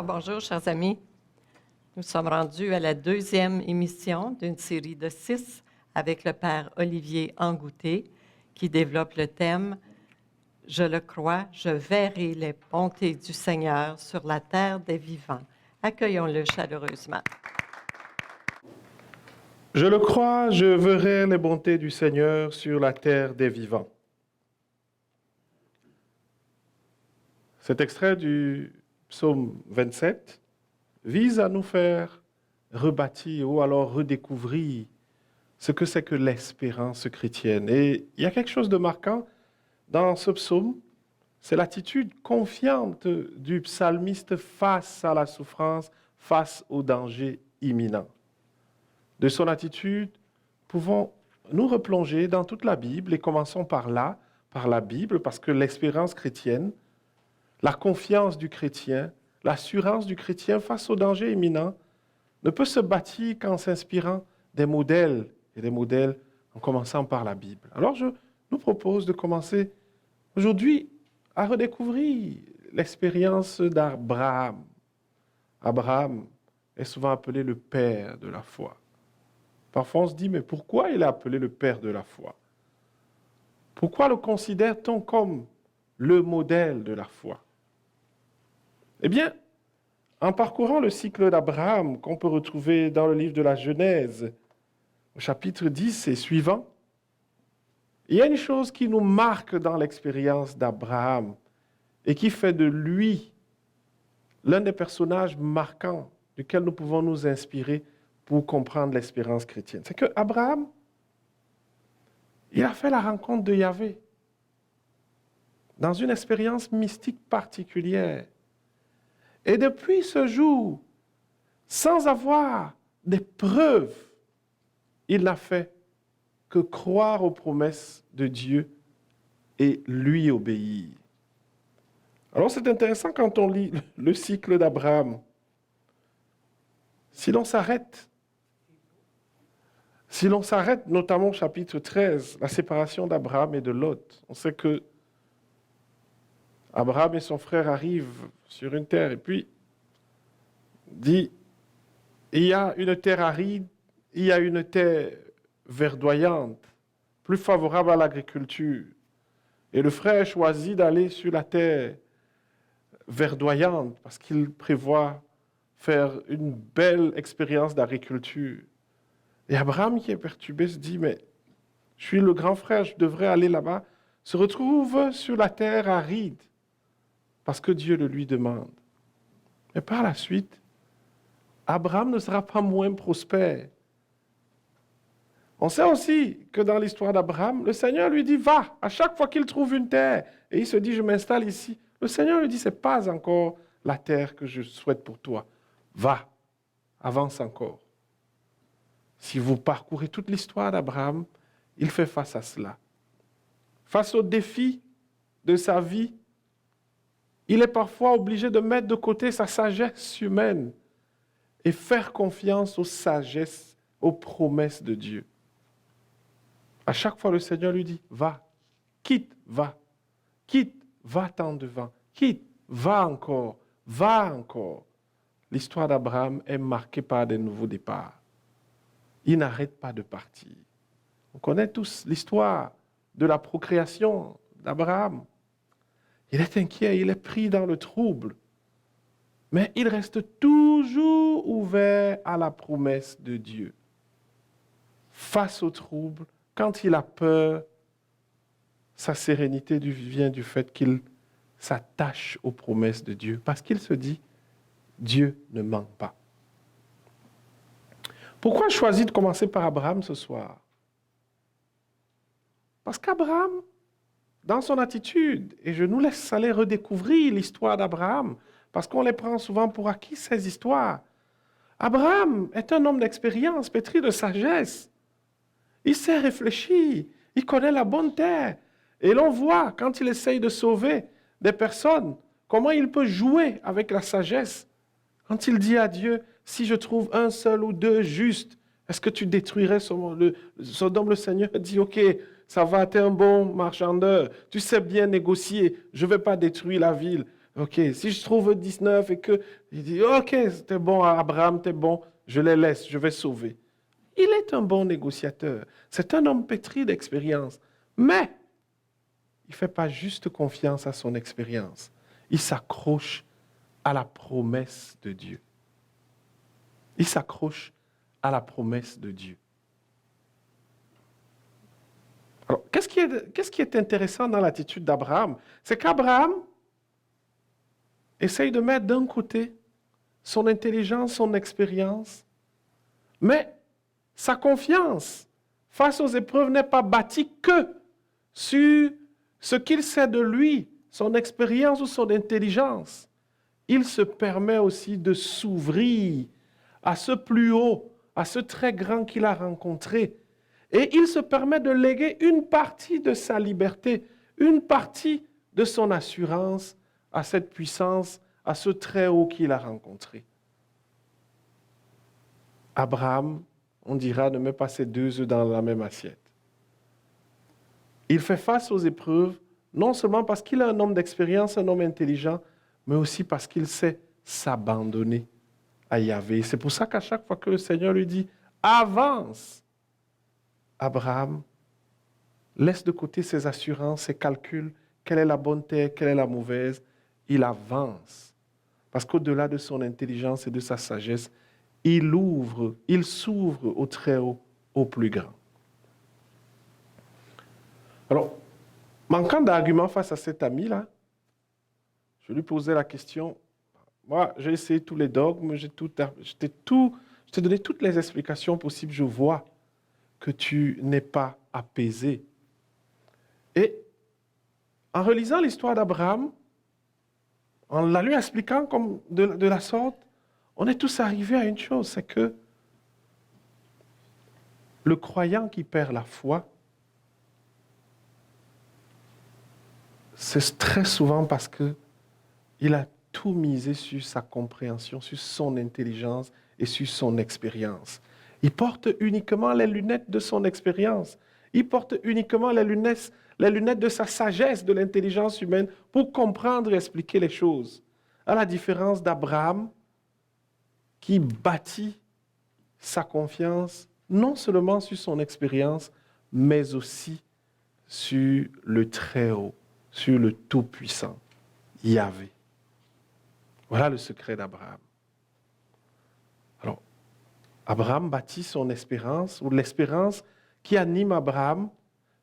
bonjour, chers amis. Nous sommes rendus à la deuxième émission d'une série de 6 avec le Père Olivier Angouté qui développe le thème « Je le crois, je verrai les bontés du Seigneur sur la terre des vivants ». Accueillons-le chaleureusement. Je le crois, je verrai les bontés du Seigneur sur la terre des vivants. Cet extrait du psaume 27 vise à nous faire rebâtir ou alors redécouvrir ce que c'est que l'espérance chrétienne. Et il y a quelque chose de marquant dans ce psaume, c'est l'attitude confiante du psalmiste face à la souffrance, face au danger imminent. De son attitude, pouvons nous replonger dans toute la Bible et commençons par là, par la Bible, parce que l'espérance chrétienne, la confiance du chrétien, l'assurance du chrétien face au danger imminent ne peut se bâtir qu'en s'inspirant des modèles, et des modèles en commençant par la Bible. Alors je nous propose de commencer aujourd'hui à redécouvrir l'expérience d'Abraham. Abraham est souvent appelé le père de la foi. Parfois on se dit, mais pourquoi il est appelé le père de la foi? Pourquoi le considère-t-on comme le modèle de la foi? Eh bien, en parcourant le cycle d'Abraham qu'on peut retrouver dans le livre de la Genèse, au chapitre 10 et suivant, il y a une chose qui nous marque dans l'expérience d'Abraham et qui fait de lui l'un des personnages marquants duquel nous pouvons nous inspirer pour comprendre l'espérance chrétienne. C'est que Abraham, il a fait la rencontre de Yahvé dans une expérience mystique particulière. Et depuis ce jour, sans avoir des preuves, il n'a fait que croire aux promesses de Dieu et lui obéir. Alors c'est intéressant quand on lit le cycle d'Abraham. Si l'on s'arrête notamment au chapitre 13, la séparation d'Abraham et de Lot, on sait que Abraham et son frère arrivent sur une terre et puis dit, il y a une terre aride, il y a une terre verdoyante, plus favorable à l'agriculture. Et le frère choisit d'aller sur la terre verdoyante parce qu'il prévoit faire une belle expérience d'agriculture. Et Abraham, qui est perturbé, se dit, mais je suis le grand frère, je devrais aller là-bas, se retrouve sur la terre aride parce que Dieu le lui demande. Mais par la suite, Abraham ne sera pas moins prospère. On sait aussi que dans l'histoire d'Abraham, le Seigneur lui dit, va, à chaque fois qu'il trouve une terre, et il se dit, je m'installe ici. Le Seigneur lui dit, ce n'est pas encore la terre que je souhaite pour toi. Va, avance encore. Si vous parcourez toute l'histoire d'Abraham, il fait face à cela. Face aux défis de sa vie, il est parfois obligé de mettre de côté sa sagesse humaine et faire confiance aux sagesses, aux promesses de Dieu. À chaque fois, le Seigneur lui dit, va, quitte, va-t'en devant, quitte, va encore. L'histoire d'Abraham est marquée par des nouveaux départs. Il n'arrête pas de partir. On connaît tous l'histoire de la procréation d'Abraham. Il est inquiet, il est pris dans le trouble. Mais il reste toujours ouvert à la promesse de Dieu. Face au trouble, quand il a peur, sa sérénité vient du fait qu'il s'attache aux promesses de Dieu. Parce qu'il se dit, Dieu ne ment pas. Pourquoi je choisis de commencer par Abraham ce soir? Parce qu'Abraham, dans son attitude, et je nous laisse aller redécouvrir l'histoire d'Abraham, parce qu'on les prend souvent pour acquis, ces histoires. Abraham est un homme d'expérience, pétri de sagesse. Il sait réfléchir, il connaît la bonne terre. Et l'on voit, quand il essaye de sauver des personnes, comment il peut jouer avec la sagesse. Quand il dit à Dieu, si je trouve un seul ou deux justes, est-ce que tu détruirais Sodome? Le Seigneur dit, ok, ça va, t'es un bon marchandeur, tu sais bien négocier, je ne vais pas détruire la ville. OK, si je trouve 19 et que il dit, OK, t'es bon, Abraham, t'es bon, je les laisse, je vais sauver. Il est un bon négociateur. C'est un homme pétri d'expérience. Mais il ne fait pas juste confiance à son expérience. Il s'accroche à la promesse de Dieu. Il s'accroche à la promesse de Dieu. Alors, qu'est-ce qui est intéressant dans l'attitude d'Abraham? C'est qu'Abraham essaye de mettre d'un côté son intelligence, son expérience, mais sa confiance face aux épreuves n'est pas bâtie que sur ce qu'il sait de lui, son expérience ou son intelligence. Il se permet aussi de s'ouvrir à ce plus haut, à ce très grand qu'il a rencontré. Et il se permet de léguer une partie de sa liberté, une partie de son assurance à cette puissance, à ce très haut qu'il a rencontré. Abraham, on dira, ne met pas ses deux œufs dans la même assiette. Il fait face aux épreuves, non seulement parce qu'il est un homme d'expérience, un homme intelligent, mais aussi parce qu'il sait s'abandonner à Yahvé. C'est pour ça qu'à chaque fois que le Seigneur lui dit « avance », Abraham laisse de côté ses assurances, ses calculs, quelle est la bonne terre, quelle est la mauvaise, il avance. Parce qu'au-delà de son intelligence et de sa sagesse, il s'ouvre au très haut, au plus grand. Alors, manquant d'arguments face à cet ami-là, je lui posais la question. Moi, j'ai essayé tous les dogmes, je t'ai donné toutes les explications possibles. Je vois que tu n'es pas apaisé. Et en relisant l'histoire d'Abraham, en la lui expliquant comme de la sorte, on est tous arrivés à une chose, c'est que le croyant qui perd la foi, c'est très souvent parce qu'il a tout misé sur sa compréhension, sur son intelligence et sur son expérience. Il porte uniquement les lunettes de son expérience. Il porte uniquement les lunettes de sa sagesse, de l'intelligence humaine pour comprendre et expliquer les choses. À la différence d'Abraham, qui bâtit sa confiance non seulement sur son expérience, mais aussi sur le Très-Haut, sur le Tout-Puissant, Yahvé. Voilà le secret d'Abraham. Alors, Abraham bâtit son espérance, ou l'espérance qui anime Abraham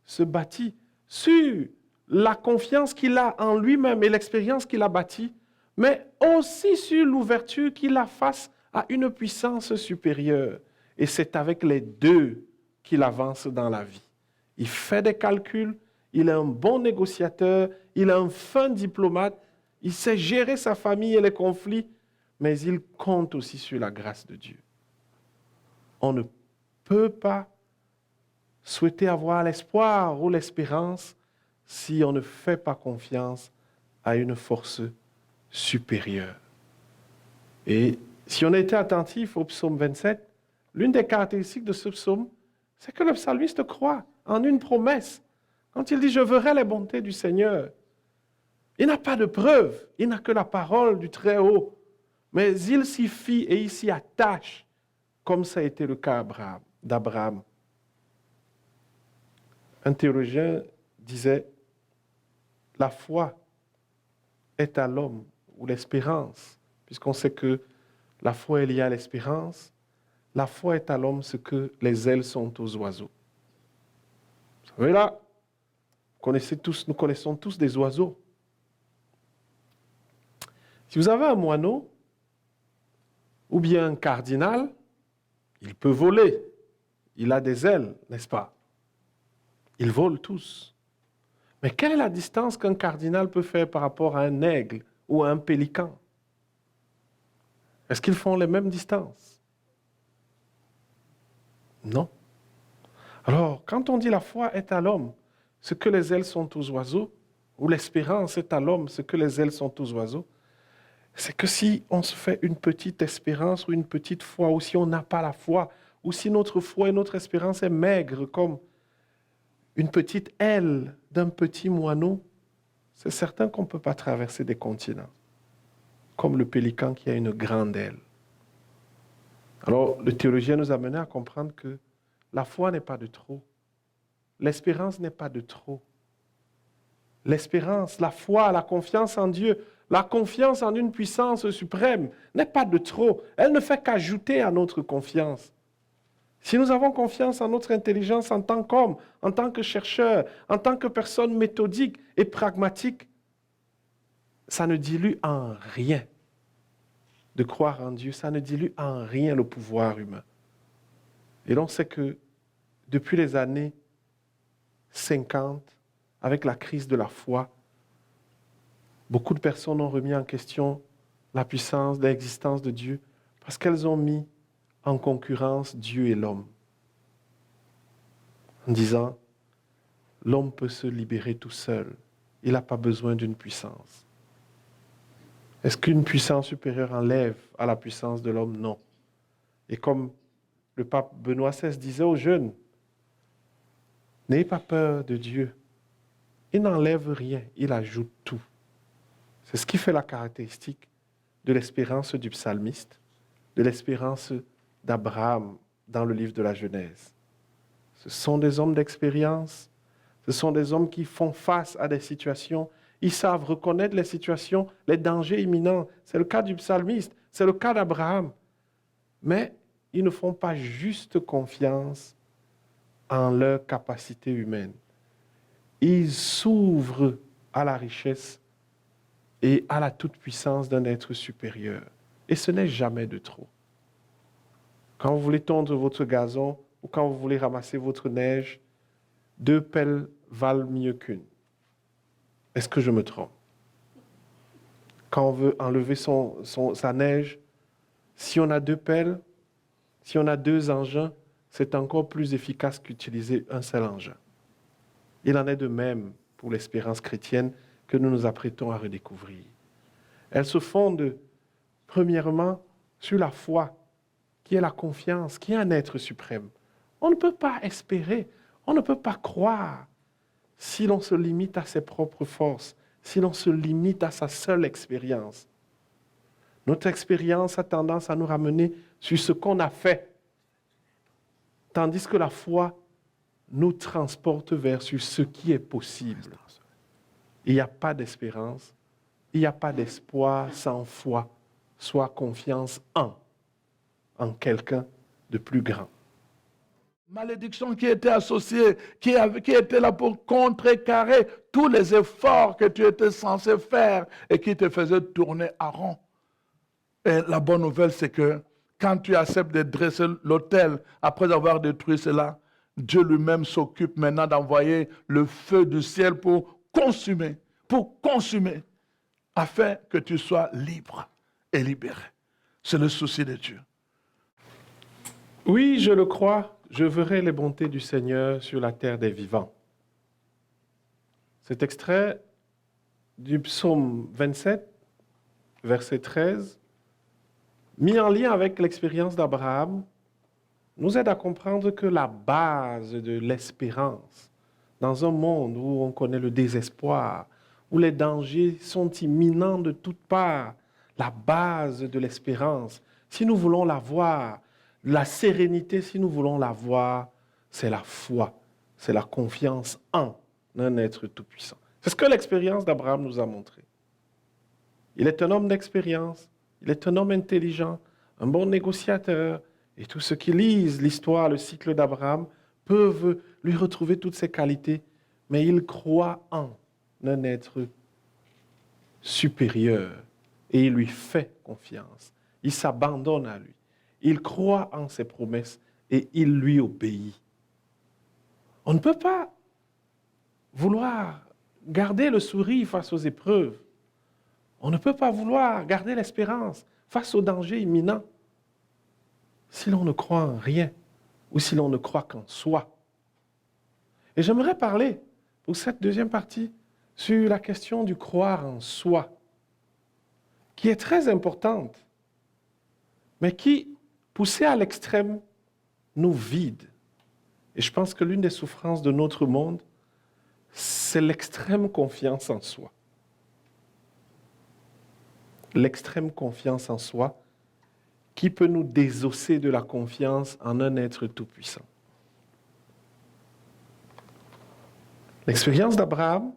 se bâtit sur la confiance qu'il a en lui-même et l'expérience qu'il a bâtie, mais aussi sur l'ouverture qu'il a face à une puissance supérieure. Et c'est avec les deux qu'il avance dans la vie. Il fait des calculs, il est un bon négociateur, il est un fin diplomate, il sait gérer sa famille et les conflits, mais il compte aussi sur la grâce de Dieu. On ne peut pas souhaiter avoir l'espoir ou l'espérance si on ne fait pas confiance à une force supérieure. Et si on était attentif au psaume 27, l'une des caractéristiques de ce psaume, c'est que le psalmiste croit en une promesse. Quand il dit « Je verrai les bontés du Seigneur », il n'a pas de preuve, il n'a que la parole du Très-Haut, mais il s'y fie et il s'y attache, comme ça a été le cas d'Abraham. Un théologien disait « La foi est à l'homme, ou l'espérance, puisqu'on sait que la foi est liée à l'espérance, la foi est à l'homme ce que les ailes sont aux oiseaux. » Vous savez là, nous connaissons tous des oiseaux. Si vous avez un moineau, ou bien un cardinal, il peut voler. Il a des ailes, n'est-ce pas? Ils volent tous. Mais quelle est la distance qu'un cardinal peut faire par rapport à un aigle ou à un pélican? Est-ce qu'ils font les mêmes distances? Non. Alors, quand on dit la foi est à l'homme ce que les ailes sont aux oiseaux, ou l'espérance est à l'homme ce que les ailes sont aux oiseaux, c'est que si on se fait une petite espérance ou une petite foi, ou si on n'a pas la foi, ou si notre foi et notre espérance est maigre comme une petite aile d'un petit moineau, c'est certain qu'on ne peut pas traverser des continents. comme le pélican qui a une grande aile. Alors, le théologien nous a mené à comprendre que la foi n'est pas de trop. L'espérance n'est pas de trop. L'espérance, la foi, la confiance en Dieu, la confiance en une puissance suprême n'est pas de trop. Elle ne fait qu'ajouter à notre confiance. Si nous avons confiance en notre intelligence en tant qu'homme, en tant que chercheur, en tant que personne méthodique et pragmatique, ça ne dilue en rien de croire en Dieu, ça ne dilue en rien le pouvoir humain. Et l'on sait que depuis les années 50, avec la crise de la foi, beaucoup de personnes ont remis en question la puissance, l'existence de Dieu, parce qu'elles ont mis en concurrence Dieu et l'homme, en disant, l'homme peut se libérer tout seul, il n'a pas besoin d'une puissance. Est-ce qu'une puissance supérieure enlève à la puissance de l'homme? Non. Et comme le pape Benoît XVI disait aux jeunes, n'ayez pas peur de Dieu. Il n'enlève rien, il ajoute tout. C'est ce qui fait la caractéristique de l'espérance du psalmiste, de l'espérance d'Abraham dans le livre de la Genèse. Ce sont des hommes d'expérience, ce sont des hommes qui font face à des situations. Ils savent reconnaître les situations, les dangers imminents. C'est le cas du psalmiste, c'est le cas d'Abraham. Mais ils ne font pas juste confiance en leur capacité humaine. Ils s'ouvrent à la richesse et à la toute-puissance d'un être supérieur. Et ce n'est jamais de trop. Quand vous voulez tondre votre gazon ou quand vous voulez ramasser votre neige, 2 pelles valent mieux qu'une. Est-ce que je me trompe? Quand on veut enlever sa neige, si on a 2 pelles, si on a 2 engins, c'est encore plus efficace qu'utiliser un seul engin. Il en est de même pour l'espérance chrétienne que nous nous apprêtons à redécouvrir. Elle se fonde, premièrement, sur la foi, qui est la confiance, qui est un être suprême. On ne peut pas espérer, on ne peut pas croire si l'on se limite à ses propres forces, si l'on se limite à sa seule expérience. Notre expérience a tendance à nous ramener sur ce qu'on a fait, tandis que la foi nous transporte vers sur ce qui est possible. Il n'y a pas d'espérance, il n'y a pas d'espoir sans foi, soit confiance en quelqu'un de plus grand. Malédiction qui était associée, qui était là pour contrecarrer tous les efforts que tu étais censé faire et qui te faisaient tourner à rond. Et la bonne nouvelle, c'est que quand tu acceptes de dresser l'autel après avoir détruit cela, Dieu lui-même s'occupe maintenant d'envoyer le feu du ciel pour consumer, afin que tu sois libre et libéré. C'est le souci de Dieu. Oui, je le crois, je verrai les bontés du Seigneur sur la terre des vivants. Cet extrait du psaume 27, verset 13, mis en lien avec l'expérience d'Abraham, nous aide à comprendre que la base de l'espérance, dans un monde où on connaît le désespoir, où les dangers sont imminents de toutes parts, la base de l'espérance, si nous voulons la voir, la sérénité, si nous voulons la voir, c'est la foi, c'est la confiance en un être tout-puissant. C'est ce que l'expérience d'Abraham nous a montré. Il est un homme d'expérience, il est un homme intelligent, un bon négociateur, et tous ceux qui lisent l'histoire, le cycle d'Abraham, peuvent lui retrouver toutes ses qualités, mais il croit en un être supérieur et il lui fait confiance. Il s'abandonne à lui. Il croit en ses promesses et il lui obéit. On ne peut pas vouloir garder le sourire face aux épreuves. On ne peut pas vouloir garder l'espérance face aux dangers imminents si l'on ne croit en rien ou si l'on ne croit qu'en soi. Et j'aimerais parler, pour cette deuxième partie, sur la question du croire en soi, qui est très importante, mais qui, poussée à l'extrême, nous vide. Et je pense que l'une des souffrances de notre monde, c'est l'extrême confiance en soi. l'extrême confiance en soi qui peut nous désosser de la confiance en un être tout-puissant. L'expérience d'Abraham,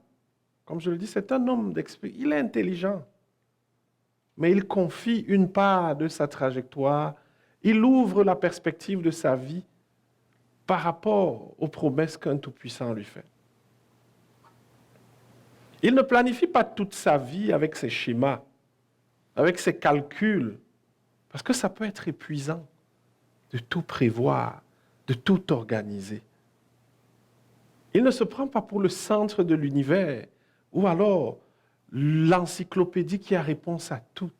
comme je le dis, c'est un homme d'expérience. Il est intelligent, mais il confie une part de sa trajectoire, il ouvre la perspective de sa vie par rapport aux promesses qu'un tout-puissant lui fait. Il ne planifie pas toute sa vie avec ses schémas, avec ses calculs, parce que ça peut être épuisant de tout prévoir, de tout organiser. Il ne se prend pas pour le centre de l'univers ou alors l'encyclopédie qui a réponse à tout.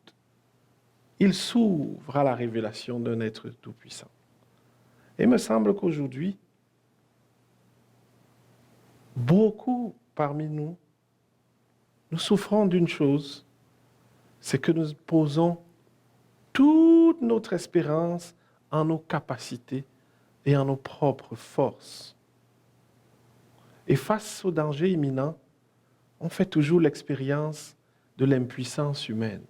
Il s'ouvre à la révélation d'un être tout-puissant. Et il me semble qu'aujourd'hui, beaucoup parmi nous, nous souffrons d'une chose, c'est que nous posons toute notre espérance en nos capacités et en nos propres forces. Et face au danger imminent, on fait toujours l'expérience de l'impuissance humaine.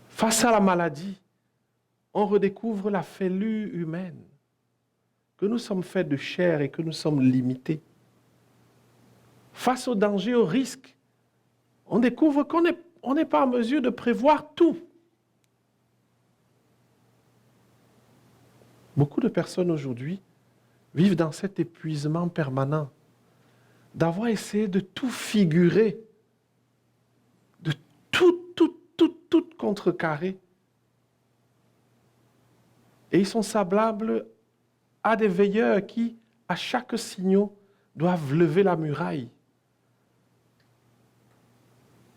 Face à la maladie, on redécouvre la fêlure humaine, que nous sommes faits de chair et que nous sommes limités. Face au danger, au risque, on découvre qu'on n'est pas en mesure de prévoir tout. Beaucoup de personnes aujourd'hui vivent dans cet épuisement permanent, d'avoir essayé de tout figurer, de tout contrecarrer. Et ils sont semblables à des veilleurs qui, à chaque signal, doivent lever la muraille.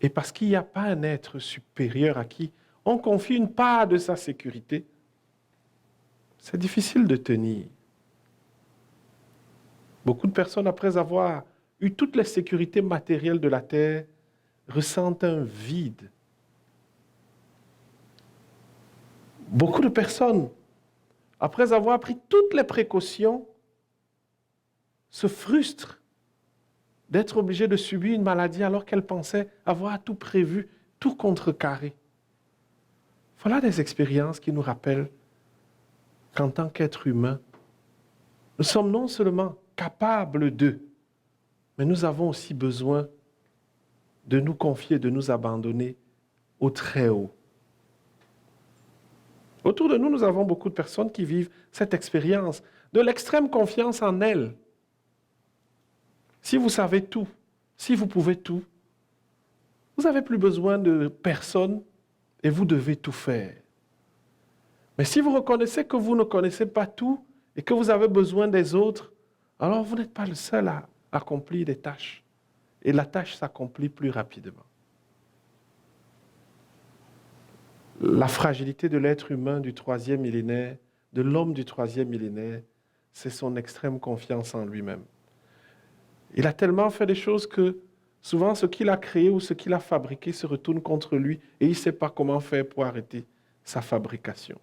Et parce qu'il n'y a pas un être supérieur à qui on confie une part de sa sécurité, c'est difficile de tenir. Beaucoup de personnes, après avoir eu toutes les sécurités matérielles de la terre, ressentent un vide. Beaucoup de personnes, après avoir pris toutes les précautions, se frustrent d'être obligées de subir une maladie alors qu'elles pensaient avoir tout prévu, tout contrecarré. Voilà des expériences qui nous rappellent qu'en tant qu'être humain, nous sommes non seulement capables d'eux, mais nous avons aussi besoin de nous confier, de nous abandonner au Très-Haut. Autour de nous, nous avons beaucoup de personnes qui vivent cette expérience de l'extrême confiance en elles. Si vous savez tout, si vous pouvez tout, vous n'avez plus besoin de personne et vous devez tout faire. Mais si vous reconnaissez que vous ne connaissez pas tout et que vous avez besoin des autres, alors vous n'êtes pas le seul à accomplir des tâches. Et la tâche s'accomplit plus rapidement. La fragilité de l'être humain du 3e millénaire, de l'homme du 3e millénaire, c'est son extrême confiance en lui-même. Il a tellement fait des choses que souvent ce qu'il a créé ou ce qu'il a fabriqué se retourne contre lui et il ne sait pas comment faire pour arrêter sa fabrication.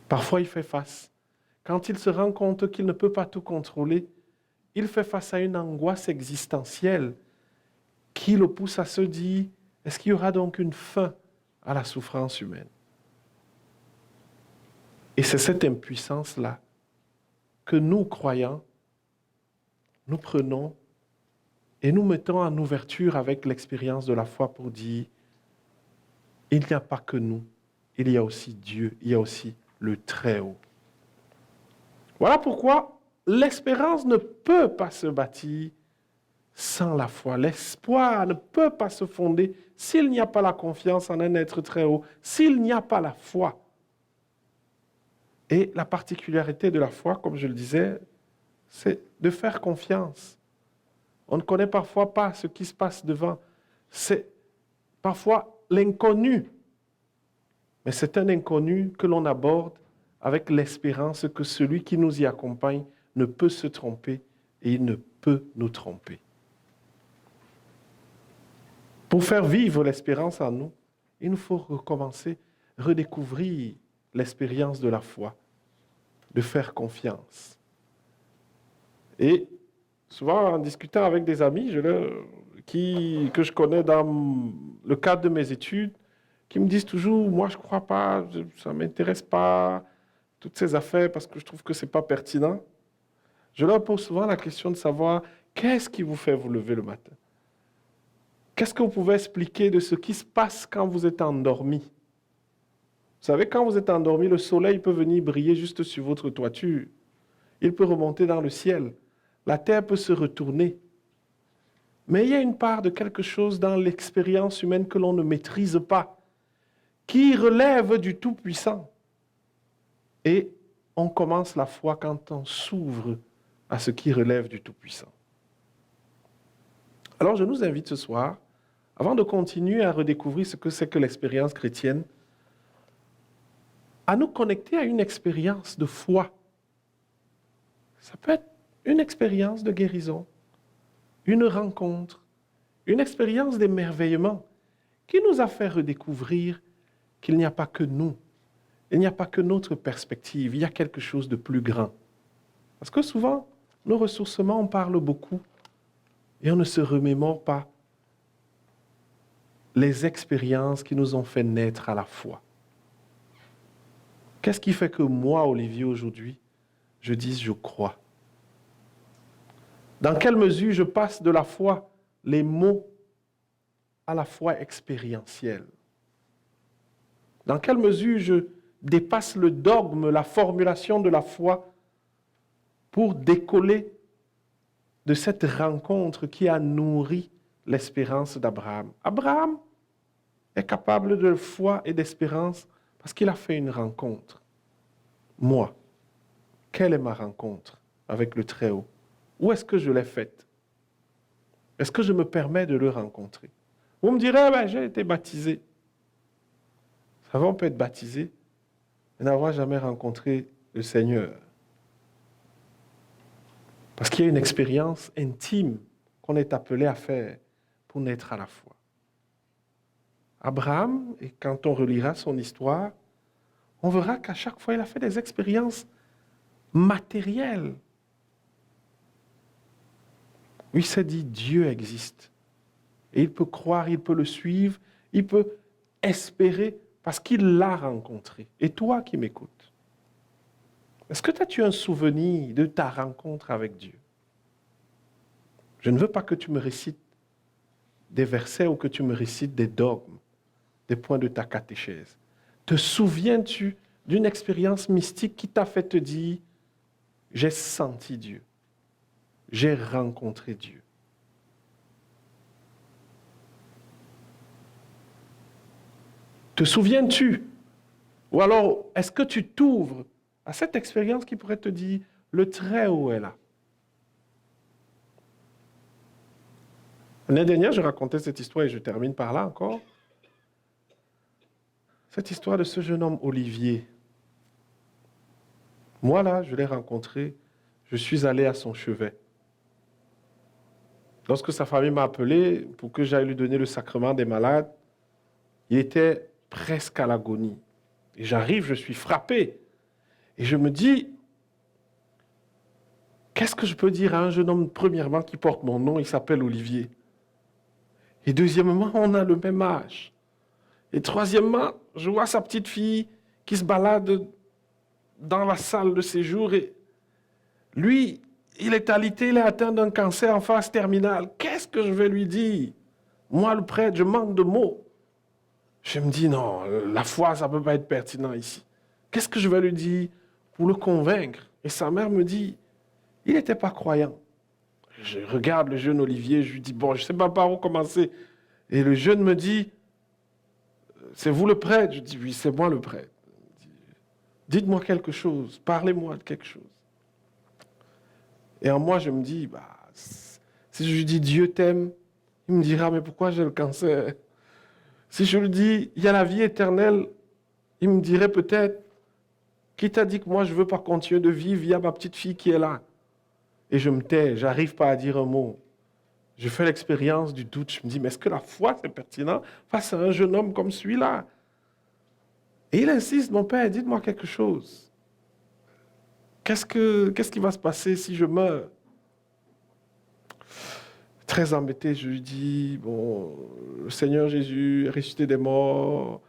Parfois, il fait face. Quand il se rend compte qu'il ne peut pas tout contrôler, il fait face à une angoisse existentielle qui le pousse à se dire, est-ce qu'il y aura donc une fin à la souffrance humaine? Et c'est cette impuissance-là que nous, croyants, nous prenons et nous mettons en ouverture avec l'expérience de la foi pour dire, il n'y a pas que nous, il y a aussi Dieu, il y a aussi le Très-Haut. Voilà pourquoi l'espérance ne peut pas se bâtir sans la foi. L'espoir ne peut pas se fonder s'il n'y a pas la confiance en un être très haut, s'il n'y a pas la foi. Et la particularité de la foi, comme je le disais, c'est de faire confiance. On ne connaît parfois pas ce qui se passe devant. C'est parfois l'inconnu. Mais c'est un inconnu que l'on aborde avec l'espérance que celui qui nous y accompagne ne peut se tromper et il ne peut nous tromper. Pour faire vivre l'espérance en nous, il nous faut recommencer, redécouvrir l'expérience de la foi, de faire confiance. Et souvent, en discutant avec des amis, que je connais dans le cadre de mes études, qui me disent toujours, moi je ne crois pas, ça ne m'intéresse pas, toutes ces affaires, parce que je trouve que ce n'est pas pertinent. Je leur pose souvent la question de savoir, qu'est-ce qui vous fait vous lever le matin? Qu'est-ce que vous pouvez expliquer de ce qui se passe quand vous êtes endormi? Vous savez, quand vous êtes endormi, le soleil peut venir briller juste sur votre toiture. Il peut remonter dans le ciel. La terre peut se retourner. Mais il y a une part de quelque chose dans l'expérience humaine que l'on ne maîtrise pas, qui relève du Tout-Puissant. Et on commence la foi quand on s'ouvre à ce qui relève du Tout-Puissant. Alors je nous invite ce soir, avant de continuer à redécouvrir ce que c'est que l'expérience chrétienne, à nous connecter à une expérience de foi. Ça peut être une expérience de guérison, une rencontre, une expérience d'émerveillement qui nous a fait redécouvrir qu'il n'y a pas que nous, il n'y a pas que notre perspective, il y a quelque chose de plus grand. Parce que souvent, nos ressourcements, on parle beaucoup et on ne se remémore pas les expériences qui nous ont fait naître à la foi. Qu'est-ce qui fait que moi, Olivier, aujourd'hui, je dise je crois? Dans quelle mesure je passe de la foi, les mots, à la foi expérientielle? Dans quelle mesure je dépasse le dogme, la formulation de la foi pour décoller de cette rencontre qui a nourri l'espérance d'Abraham? Abraham est capable de foi et d'espérance parce qu'il a fait une rencontre. Moi, quelle est ma rencontre avec le Très-Haut? Où est-ce que je l'ai faite? Est-ce que je me permets de le rencontrer? Vous me direz, ben, j'ai été baptisé. Ça va, on peut être baptisé et n'avoir jamais rencontré le Seigneur. Parce qu'il y a une expérience intime qu'on est appelé à faire pour naître à la foi. Abraham, et quand on relira son histoire, on verra qu'à chaque fois, il a fait des expériences matérielles. Il s'est dit, Dieu existe. Et il peut croire, il peut le suivre, il peut espérer parce qu'il l'a rencontré. Et toi qui m'écoutes, est-ce que tu as un souvenir de ta rencontre avec Dieu? Je ne veux pas que tu me récites des versets ou que tu me récites des dogmes, des points de ta catéchèse. Te souviens-tu d'une expérience mystique qui t'a fait te dire, j'ai senti Dieu, j'ai rencontré Dieu? Te souviens-tu? Ou alors, est-ce que tu t'ouvres à cette expérience qui pourrait te dire, le Très-Haut est là? L'année dernière, je racontais cette histoire et je termine par là encore. Cette histoire de ce jeune homme Olivier. Moi, là, je l'ai rencontré, je suis allé à son chevet. Lorsque sa famille m'a appelé pour que j'aille lui donner le sacrement des malades, il était presque à l'agonie. Et j'arrive, je suis frappé. Et je me dis, qu'est-ce que je peux dire à un jeune homme, premièrement, qui porte mon nom, il s'appelle Olivier? Et deuxièmement, on a le même âge. Et troisièmement, je vois sa petite fille qui se balade dans la salle de séjour et lui, il est alité, il est atteint d'un cancer en phase terminale. Qu'est-ce que je vais lui dire? Moi, le prêtre, je manque de mots. Je me dis, non, la foi, ça ne peut pas être pertinent ici. Qu'est-ce que je vais lui dire pour le convaincre? Et sa mère me dit, il n'était pas croyant. Je regarde le jeune Olivier, je lui dis, bon, je ne sais pas par où commencer. Et le jeune me dit, c'est vous le prêtre? Je dis, oui, c'est moi le prêtre. Dites-moi quelque chose, parlez-moi de quelque chose. Et en moi, je me dis, bah, si je lui dis Dieu t'aime, il me dira, mais pourquoi j'ai le cancer? Si je lui dis, il y a la vie éternelle, il me dirait peut-être, qui t'a dit que moi, je ne veux pas continuer de vivre, il y a ma petite fille qui est là. Et je me tais, je n'arrive pas à dire un mot. Je fais l'expérience du doute, je me dis, mais est-ce que la foi, c'est pertinent face à un jeune homme comme celui-là? Et il insiste, mon père, dites-moi quelque chose. Qu'est-ce qui va se passer si je meurs? Très embêté, je lui dis, bon, le Seigneur Jésus est ressuscité des morts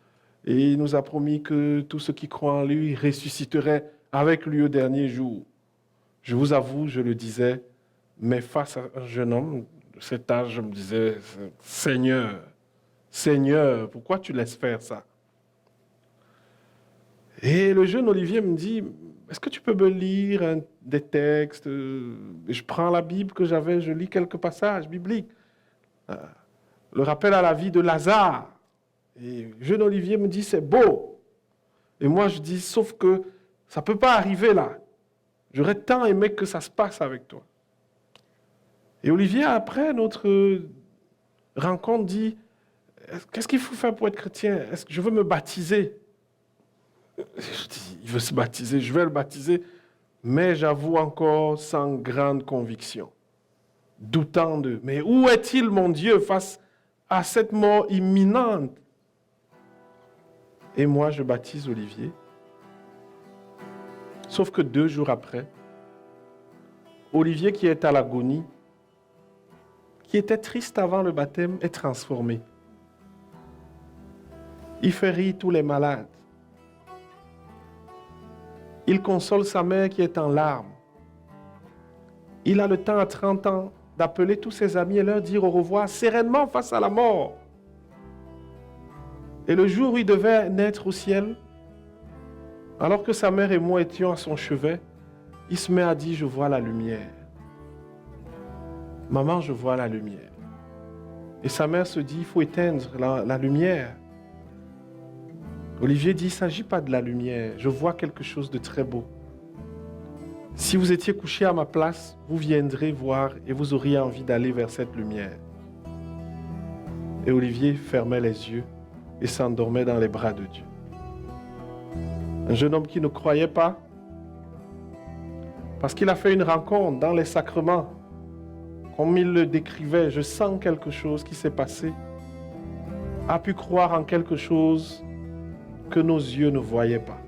et il nous a promis que tous ceux qui croient en lui ressusciteraient avec lui au dernier jour. Je vous avoue, je le disais, mais face à un jeune homme de cet âge, je me disais, Seigneur, Seigneur, pourquoi tu laisses faire ça? Et le jeune Olivier me dit, est-ce que tu peux me lire des textes? Je prends la Bible que j'avais, je lis quelques passages bibliques. Le rappel à la vie de Lazare. Et le jeune Olivier me dit, c'est beau. Et moi, je dis, sauf que ça ne peut pas arriver là. J'aurais tant aimé que ça se passe avec toi. Et Olivier, après notre rencontre, dit, qu'est-ce qu'il faut faire pour être chrétien? Est-ce que je veux me baptiser? Je dis, il veut se baptiser, je vais le baptiser, mais j'avoue encore sans grande conviction, doutant de, mais où est-il mon Dieu face à cette mort imminente? Et moi, je baptise Olivier. Sauf que 2 jours après, Olivier qui est à l'agonie, qui était triste avant le baptême, est transformé. Il fait rire tous les malades. Il console sa mère qui est en larmes. Il a le temps à 30 ans d'appeler tous ses amis et leur dire au revoir sereinement face à la mort. Et le jour où il devait naître au ciel, alors que sa mère et moi étions à son chevet, il se met à dire, je vois la lumière. Maman, je vois la lumière. Et sa mère se dit, il faut éteindre la lumière. Olivier dit, il ne s'agit pas de la lumière, je vois quelque chose de très beau. Si vous étiez couché à ma place, vous viendrez voir et vous auriez envie d'aller vers cette lumière. Et Olivier fermait les yeux et s'endormait dans les bras de Dieu. Un jeune homme qui ne croyait pas, parce qu'il a fait une rencontre dans les sacrements, comme il le décrivait, je sens quelque chose qui s'est passé, a pu croire en quelque chose que nos yeux ne voyaient pas.